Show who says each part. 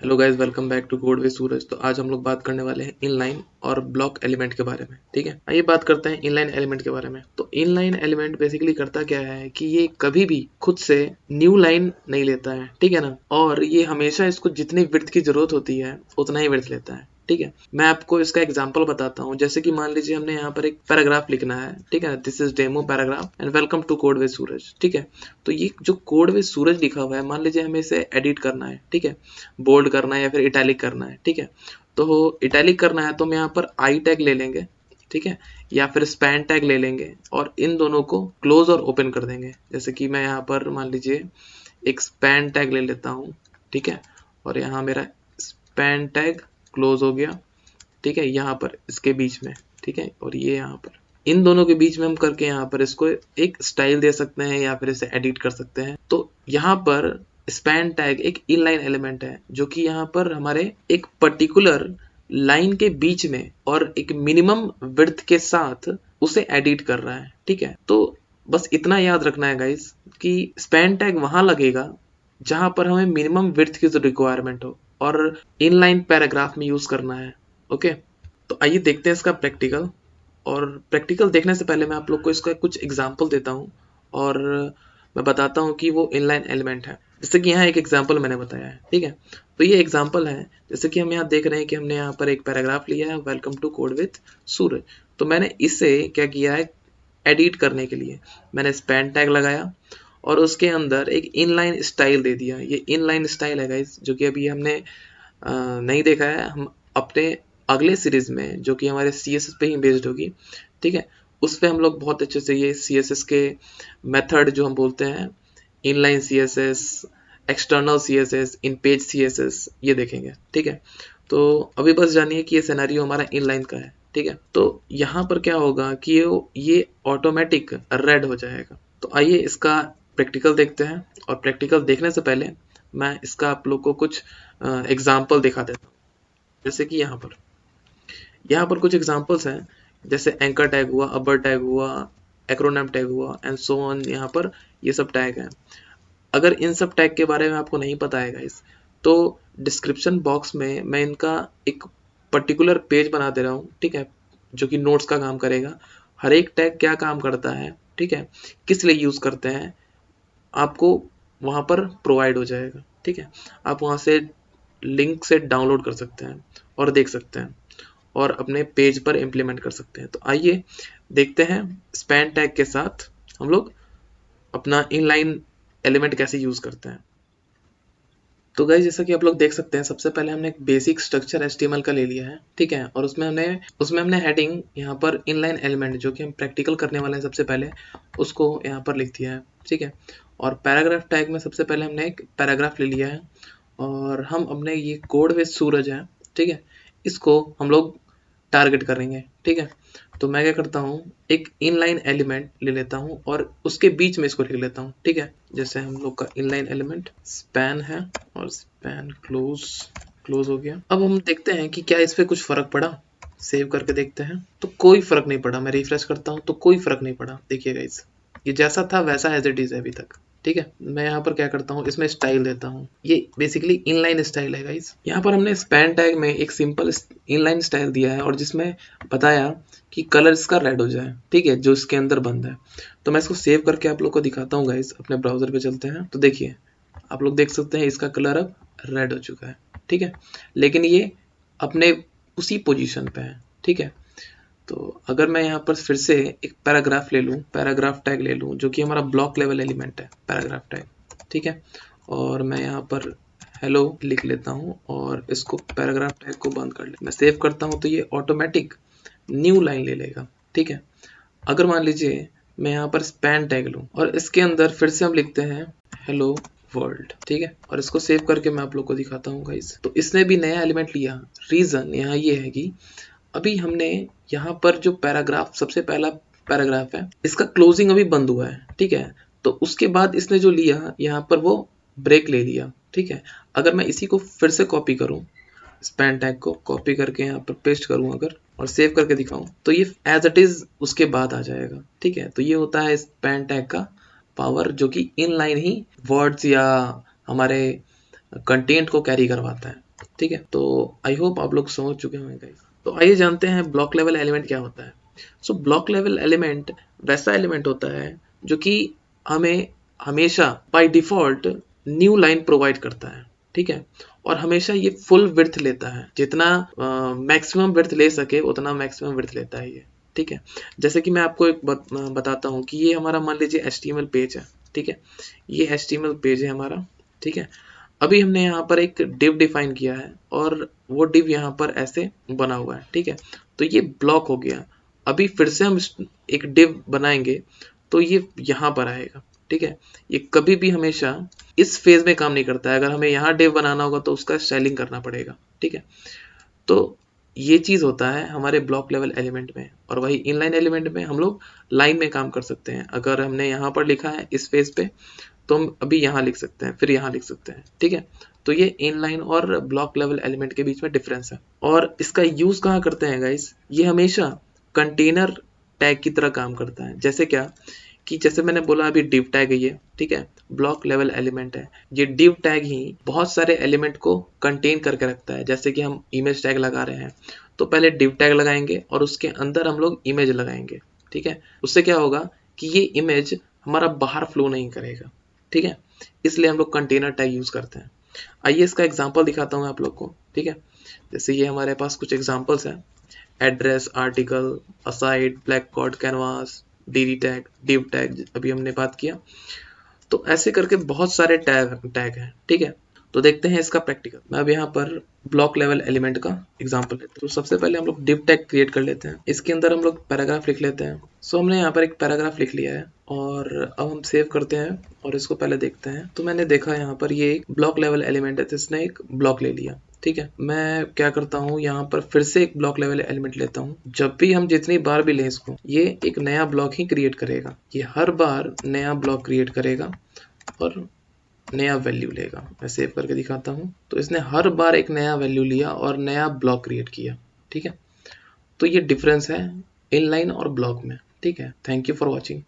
Speaker 1: Hello guys, welcome back to code with Suraj. तो आज हम लोग बात करने वाले हैं इनलाइन और ब्लॉक एलिमेंट के बारे में। ठीक है, आइए बात करते हैं इनलाइन एलिमेंट के बारे में। तो इनलाइन एलिमेंट बेसिकली करता क्या है कि ये कभी भी खुद से न्यू लाइन नहीं लेता है, ठीक है ना। और ये हमेशा इसको जितनी विड्थ की जरूरत होती है उतना ही विड्थ लेता है। ठीक है, मैं आपको इसका एग्जांपल बताता हूँ। जैसे कि मान लीजिए हमने यहाँ पर एक पैराग्राफ लिखना है, ठीक है। This is demo paragraph and welcome to code with Suraj. ठीक है, तो ये जो कोड विद सूरज लिखा हुआ है, मान लीजिए हमें इसे एडिट करना है, ठीक है, बोल्ड करना है या फिर इटैलिक करना है। ठीक है, तो इटैलिक करना है तो हम यहाँ पर आई टैग ले लेंगे, ठीक है, या फिर स्पैन टैग ले लेंगे और इन दोनों को क्लोज और ओपन कर देंगे। जैसे कि मैं यहाँ पर मान लीजिए एक स्पैन टैग ले लेता हूँ, ठीक है, और यहाँ मेरा स्पैन टैग क्लोज हो गया, ठीक है, यहाँ पर इसके बीच में, ठीक है, और ये यहाँ पर इन दोनों के बीच में हम करके यहाँ पर इसको एक स्टाइल दे सकते हैं या फिर इसे एडिट कर सकते हैं। तो यहाँ पर स्पैन टैग एक इनलाइन एलिमेंट है जो कि यहाँ पर हमारे एक पर्टिकुलर लाइन के बीच में और एक मिनिमम विड्थ के साथ उसे एडिट कर रहा है। ठीक है, तो बस इतना याद रखना है गाइस कि स्पैन टैग वहां लगेगा जहां पर हमें मिनिमम विड्थ की रिक्वायरमेंट हो और इनलाइन पैराग्राफ में यूज करना है। ओके, तो आइए देखते हैं इसका प्रैक्टिकल। और प्रैक्टिकल देखने से पहले मैं आप लोग को इसका कुछ एग्जांपल देता हूँ और मैं बताता हूँ कि वो इनलाइन एलिमेंट है। जैसे कि यहाँ एक एग्जांपल मैंने बताया है, ठीक है। तो ये एग्जांपल है, जैसे कि हम यहाँ देख रहे हैं कि हमने यहाँ पर एक पैराग्राफ लिया है, welcome to code with Suraj. तो मैंने इसे क्या किया है, एडिट करने के लिए मैंने स्पैन टैग लगाया और उसके अंदर एक इनलाइन स्टाइल दे दिया। ये इनलाइन स्टाइल है गाइस, जो कि अभी हमने नहीं देखा है। हम अपने अगले सीरीज में, जो कि हमारे CSS पे ही बेस्ड होगी, ठीक है, उस पे हम लोग बहुत अच्छे से ये CSS के मेथड जो हम बोलते हैं, इनलाइन CSS, एक्सटर्नल CSS, इन पेज CSS, ये देखेंगे। ठीक है, तो अभी बस जानिए कि ये सिनेरियो हमारा इनलाइन का है। ठीक है, तो यहाँ पर क्या होगा कि ये ऑटोमेटिक रेड हो जाएगा। तो आइए इसका प्रैक्टिकल देखते हैं। और प्रैक्टिकल देखने से पहले मैं इसका आप लोग को कुछ एग्जाम्पल दिखा देता हूँ। जैसे कि यहाँ पर कुछ एग्जांपल्स हैं, जैसे एंकर टैग हुआ, अबर टैग हुआ, एक्रोनिम टैग हुआ एंड सो ऑन। यहाँ पर ये सब टैग हैं। अगर इन सब टैग के बारे में आपको नहीं पता है गाइस, तो डिस्क्रिप्शन बॉक्स में मैं इनका एक पर्टिकुलर पेज बना दे रहा हूँ, ठीक है, जो कि नोट्स का काम करेगा। हर एक टैग क्या काम करता है, ठीक है, किस लिए यूज करते हैं, आपको वहां पर प्रोवाइड हो जाएगा। ठीक है, आप वहां से लिंक से डाउनलोड कर सकते हैं और देख सकते हैं और अपने पेज पर इम्प्लीमेंट कर सकते हैं। तो आइए देखते हैं स्पैन टैग के साथ हम लोग अपना इनलाइन एलिमेंट कैसे यूज करते हैं। तो गाइस, जैसा कि आप लोग देख सकते हैं, सबसे पहले हमने एक बेसिक स्ट्रक्चर HTML का ले लिया है, ठीक है, और उसमें हमने हेडिंग यहाँ पर इनलाइन एलिमेंट, जो कि हम प्रैक्टिकल करने वाले हैं सबसे पहले, उसको यहाँ पर लिख दिया है। ठीक है, और पैराग्राफ टैग में सबसे पहले हमने एक पैराग्राफ ले लिया है और हम अपने ये कोड विद सूरज है, ठीक है, इसको हम लोग टारगेट करेंगे। ठीक है, तो मैं क्या करता हूँ, एक इनलाइन एलिमेंट ले लेता हूँ और उसके बीच में इसको लिख लेता हूँ। ठीक है, जैसे हम लोग का इनलाइन एलिमेंट स्पैन है और स्पैन क्लोज हो गया। अब हम देखते हैं कि क्या इस पे कुछ फर्क पड़ा। सेव करके देखते हैं, तो कोई फर्क नहीं पड़ा। मैं रिफ्रेश करता हूँ तो कोई फर्क नहीं पड़ा। देखिए गाइस, ये जैसा था वैसा एज इट इज है अभी तक। ठीक है, मैं यहाँ पर क्या करता हूँ, इसमें स्टाइल देता हूँ। ये बेसिकली इनलाइन स्टाइल है गाइस। यहाँ पर हमने स्पैन टैग में एक सिंपल इनलाइन स्टाइल दिया है और जिसमें बताया कि कलर इसका रेड हो जाए, ठीक है, जो इसके अंदर बंद है। तो मैं इसको सेव करके आप लोग को दिखाता हूँ गाइस। अपने ब्राउजर पे चलते हैं तो देखिए, आप लोग देख सकते हैं इसका कलर अब रेड हो चुका है। ठीक है, लेकिन ये अपने उसी पोजीशन पे है। ठीक है, तो अगर मैं यहाँ पर फिर से एक पैराग्राफ ले लूँ, पैराग्राफ टैग ले लूँ, जो कि हमारा ब्लॉक लेवल एलिमेंट है, पैराग्राफ टैग, ठीक है, और मैं यहाँ पर हेलो लिख लेता हूँ और इसको पैराग्राफ टैग को बंद कर ले, मैं सेव करता हूँ तो ये ऑटोमेटिक न्यू लाइन ले लेगा। ठीक है, अगर मान लीजिए मैं यहाँ पर स्पैन टैग लूँ और इसके अंदर फिर से हम लिखते हैं हेलो वर्ल्ड, ठीक है, और इसको सेव करके मैं आप लोग को दिखाता हूँ गाइस। तो इसने भी नया एलिमेंट लिया। रीजन यहाँ ये है कि अभी हमने यहाँ पर जो पैराग्राफ, सबसे पहला पैराग्राफ है, इसका क्लोजिंग अभी बंद हुआ है। ठीक है, तो उसके बाद इसने जो लिया यहाँ पर वो ब्रेक ले लिया। ठीक है, अगर मैं इसी को फिर से कॉपी करूँ, स्पैन टैग को कॉपी करके यहाँ पर पेस्ट करूँ अगर और सेव करके दिखाऊं, तो ये एज इट इज उसके बाद आ जाएगा। ठीक है, तो ये होता है स्पैन टैग का पावर, जो कि इनलाइन ही वर्ड्स या हमारे कंटेंट को कैरी करवाता है। ठीक है, तो आई होप आप लोग समझ चुके होंगे गाइस। तो आइए जानते हैं ब्लॉक लेवल एलिमेंट क्या होता है। सो ब्लॉक लेवल एलिमेंट वैसा एलिमेंट होता है जो कि हमें हमेशा by default new line provide करता है, ठीक है, और हमेशा ये फुल विड्थ लेता है, जितना मैक्सिमम विड्थ ले सके उतना मैक्सिमम विड्थ लेता है ये, ठीक है। जैसे कि मैं आपको एक बताता हूँ कि ये हमारा मान लीजिए HTML पेज है, ठीक है, ये HTML पेज है हमारा, ठीक है। अभी हमने यहाँ पर एक div डिफाइन किया है और वो div यहाँ पर ऐसे बना हुआ है, ठीक है, तो ये ब्लॉक हो गया। अभी फिर से हम एक div बनाएंगे तो ये यहाँ पर आएगा, ठीक है। ये कभी भी हमेशा इस फेज में काम नहीं करता है। अगर हमें यहाँ div बनाना होगा तो उसका स्टाइलिंग करना पड़ेगा, ठीक है। तो ये चीज होता है हमारे ब्लॉक लेवल एलिमेंट में, और वही इनलाइन एलिमेंट में हम लोग लाइन में काम कर सकते हैं। अगर हमने यहाँ पर लिखा है इस फेज पे तो हम अभी यहाँ लिख सकते हैं, फिर यहाँ लिख सकते हैं, ठीक है। तो ये इनलाइन और ब्लॉक लेवल एलिमेंट के बीच में डिफरेंस है। और इसका यूज कहाँ करते हैं गाइस, ये हमेशा कंटेनर टैग की तरह काम करता है। जैसे क्या कि जैसे मैंने बोला अभी div टैग है ये, ठीक है, ब्लॉक लेवल एलिमेंट है। ये div टैग ही बहुत सारे एलिमेंट को कंटेन करके रखता है। जैसे कि हम इमेज टैग लगा रहे हैं तो पहले div टैग लगाएंगे और उसके अंदर हम लोग इमेज लगाएंगे, ठीक है। उससे क्या होगा कि ये इमेज हमारा बाहर फ्लो नहीं करेगा, ठीक है, इसलिए हम लोग कंटेनर टैग यूज करते हैं। आइए इसका एग्जांपल दिखाता हूँ आप लोग को, ठीक है। जैसे ये हमारे पास कुछ एग्जांपल्स हैं, address, article, aside, blockquote, canvas, D tag, div tag अभी हमने बात किया। तो ऐसे करके बहुत सारे टैग हैं, ठीक है। तो देखते हैं इसका प्रैक्टिकल। मैं अब यहाँ पर ब्लॉक लेवल एलिमेंट का एग्जांपल लेते हैं। तो सबसे पहले हम लोग div टैग क्रिएट कर लेते हैं। इसके अंदर हम लोग पैराग्राफ लिख लेते हैं। सो हमने यहाँ पर एक पैराग्राफ लिख लिया है और अब हम सेव करते हैं और इसको पहले देखते हैं। तो मैंने देखा यहाँ पर ये एक ब्लॉक लेवल एलिमेंट है, जिसने एक ब्लॉक ले लिया, ठीक है। मैं क्या करता हूँ, यहाँ पर फिर से एक ब्लॉक लेवल एलिमेंट लेता हूँ। जब भी हम जितनी बार भी लें इसको, ये एक नया ब्लॉक ही क्रिएट करेगा। ये हर बार नया ब्लॉक क्रिएट करेगा और नया वैल्यू लेगा। मैं सेव करके दिखाता हूँ। तो इसने हर बार एक नया वैल्यू लिया और नया ब्लॉक क्रिएट किया, ठीक है। तो ये डिफरेंस है इनलाइन और ब्लॉक में, ठीक है। Thank you for watching.